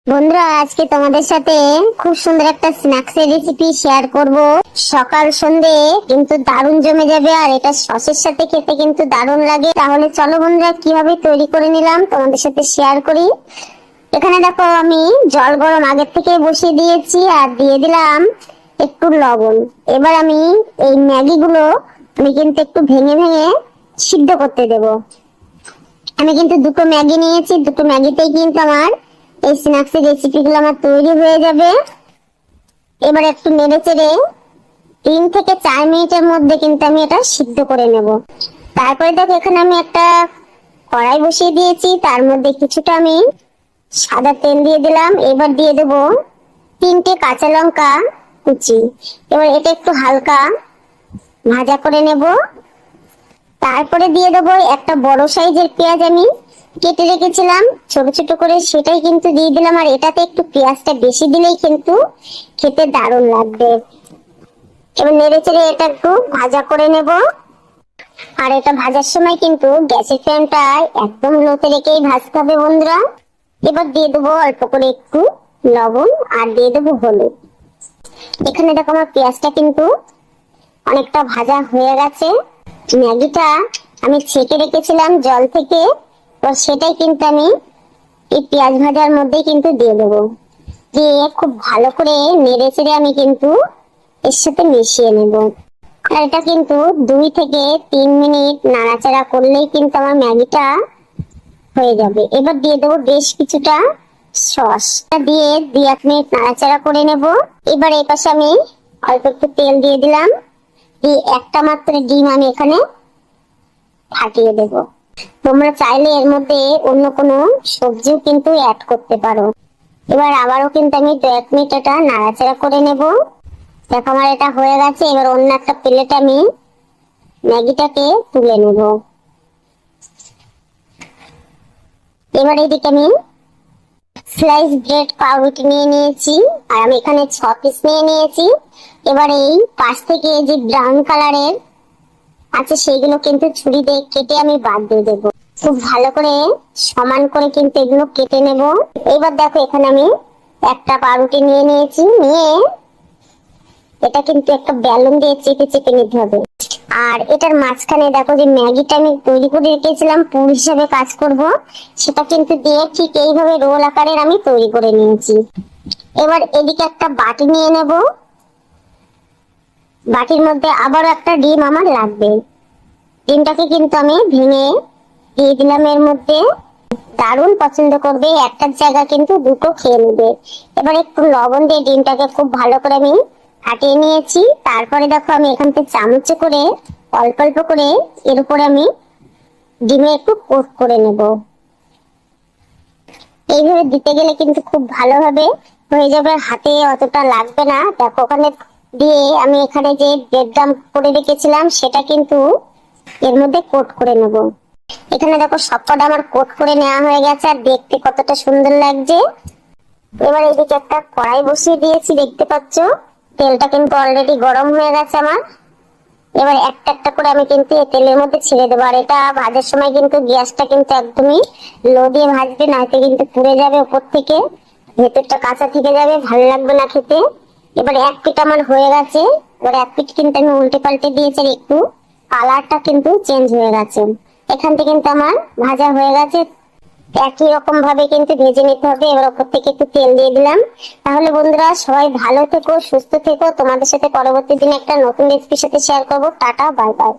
বন্ধুরা, আজকে তোমাদের সাথে খুব সুন্দর একটা স্ন্যাক্সের রেসিপি শেয়ার করব। সকাল সন্ধে কিন্তু দারুণ জমে যাবে, আর এটা সসের সাথে খেতে কিন্তু দারুণ লাগে। তাহলে চলো বন্ধুরা, কিভাবে তৈরি করে নিলাম তোমাদের সাথে শেয়ার করি। এখানে দেখো, আমি জল গরম আগের থেকে বসিয়ে দিয়েছি আর দিয়ে দিলাম একটু লবণ। এবার আমি এই ম্যাগি গুলো আমি কিন্তু একটু ভেঙে ভেঙে সিদ্ধ করতে দেব। আমি কিন্তু দুটো ম্যাগি নিয়েছি, দুটো ম্যাগিতেই কিন্তু আমার এই স্ন্যাক্সের রেসিপি গুলো আমার তৈরি হয়ে যাবে। এবার একটু নেড়ে চেড়ে 3 থেকে 4 মিনিটের মধ্যে কিন্তু আমি এটা সিদ্ধ করে নেব। তারপরে দেখো, এখানে আমি একটা কড়াই বসিয়ে দিয়েছি, তার মধ্যে কিছুটা আমি সাদা তেল দিয়ে দিলাম। এবার দিয়ে দেব 3টে কাঁচা লঙ্কা কুচি। এবার এটা একটু হালকা ভাজা করে নেব। তারপরে দিয়ে দেবো একটা বড় সাইজের পেঁয়াজ আমি কেটে রেখেছিলাম ছোট ছোট করে, সেটাই কিন্তু দিয়ে দিলাম। আর এটাতে একটু পেঁয়াজটা বেশি দিলেই কিন্তু খেতে দারুণ লাগবে। এবার নেড়ে চেড়ে এটা একটু ভাজা করে নেব। আর এটা ভাজার সময় কিন্তু গ্যাসের ফ্লেমটা একদম লোতে রেখেই ভাজতে হবে বন্ধুরা। এবার দিয়ে দেবো অল্প করে একটু লবণ আর দিয়ে দেবো হলুদ। এখানে দেখো, আমার পেঁয়াজটা কিন্তু অনেকটা ভাজা হয়ে গেছে। ম্যাগিটা আমি ছেঁকে রেখেছিলাম জল থেকে, তো সেটাই কিন্তু আমি এই পেঁয়াজ ভাজার মধ্যে কিন্তু দিয়ে দেবো। দিয়ে খুব ভালো করে নেড়ে চেড়ে আমি কিন্তু এর সাথে মিশিয়ে নেব। আর এটা কিন্তু 2 থেকে 3 মিনিট নাড়াচাড়া করলেই কিন্তু আমার ম্যাগিটা হয়ে যাবে। এবার দিয়ে দেবো বেশ কিছুটা সস দিয়ে 2-1 মিনিট নাড়াচাড়া করে নেব। এবার এই পাশে আমি অল্প একটু তেল দিয়ে দিলাম। দিয়ে একটা মাত্র ডিম আমি এখানে ফাটিয়ে দেব। তোমরা চাইলে এর মধ্যে অন্য কোনো সবজিও কিন্তু অ্যাড করতে পারো। এবার আবারও কিন্তু আমি 2-1 মিনিট এটা নাড়াচাড়া করে নেব। দেখো, আমার এটা হয়ে গেছে। এবার অন্য একটা প্লেটে আমি ম্যাগিটাকে তুলে নেব। এবার এদিকে আমি স্লাইস ব্রেড পাউরুটি নিয়ে নিয়েছি, আর আমি এখানে 6 পিস নিয়ে নিয়েছি। এবার এই পাশ থেকে যে ব্রাউন কালারের আছে সেগুলো কিন্তু ছুরি দিয়ে কেটে আমি বাদ দিয়ে দেবো। খুব ভালো করে সমান করে কিন্তু এগুলো কেটে নেব। এবার দেখো, এখানে আমি একটা পাউরুটি নিয়ে নিয়েছি। নিয়ে এটা কিন্তু একটা বেলুন দিয়ে চেপে চেপে নিতে হবে। আর এটার মাঝখানে দেখো, যে ম্যাগিটা আমি তৈরি করে রেখেছিলাম পুর হিসাবে কাজ করব, সেটা কিন্তু দিয়ে ঠিক এইভাবে রোল আকারের আমি তৈরি করে নিয়েছি। এবার এদিকে একটা বাটি নিয়ে নেব। বাটির মধ্যে আবারও একটা ডিম আমার লাগবে। ডিমটাকে কিন্তু আমি ভেঙে দিয়ে দিলাম এর মধ্যে। দারুণ পছন্দ করবে, একটার জায়গা কিন্তু দুটো খেয়ে নেবে। এবার একটু লবণ দিয়ে ডিমটাকে খুব ভালো করে আমি ফাটিয়ে নিয়েছি। তারপরে দেখো, আমি এখান থেকে চামচে করে অল্প অল্প করে এর উপরে আমি ডিমে একটু কোট করে নেব। এইভাবে দিতে গেলে কিন্তু খুব ভালোভাবে হয়ে যাবে, হাতে অতটা লাগবে না। দেখো, ওখানে দিয়ে আমি এখানে যে ব্রেড ক্রাম্ব করে রেখেছিলাম সেটা কিন্তু এর মধ্যে কোট করে নেব। এখানে দেখো, সবকটা আমার কোট করে নেওয়া হয়ে গেছে, আর দেখতে কতটা সুন্দর লাগছে। এবার এদিকে একটা কড়াই বসিয়ে দিয়েছি, দেখতে পাচ্ছ তেলটা কিন্তু অলরেডি গরম হয়ে গেছে আমার। এবার একটা একটা করে আমি কিন্তু এই তেলের মধ্যে ছেড়ে দেবো। আর এটা ভাজার সময় কিন্তু গ্যাসটা কিন্তু একদমই লো দিয়ে ভাজবে, নাহলে কিন্তু পুড়ে যাবে উপর থেকে, ভেতরটা কাঁচা থেকে যাবে, ভালো লাগবে না খেতে। এবার এক পিঠ আমার হয়ে গেছে। এবার এক পিঠ কিন্তু আমি উল্টে পাল্টে দিয়েছি, একটু কালারটা কিন্তু চেঞ্জ হয়ে গেছে। এখান থেকে কিন্তু আমার ভাজা হয়ে গেছে। একই রকম ভাবে কিন্তু ভেজে নিতে হবে। এবার উপর থেকে একটু তেল দিয়ে দিলাম। তাহলে বন্ধুরা, সবাই ভালো থেকো, সুস্থ থেকো। তোমাদের সাথে পরবর্তী দিনে একটা নতুন রেসিপির সাথে শেয়ার করবো। Tata, bye bye.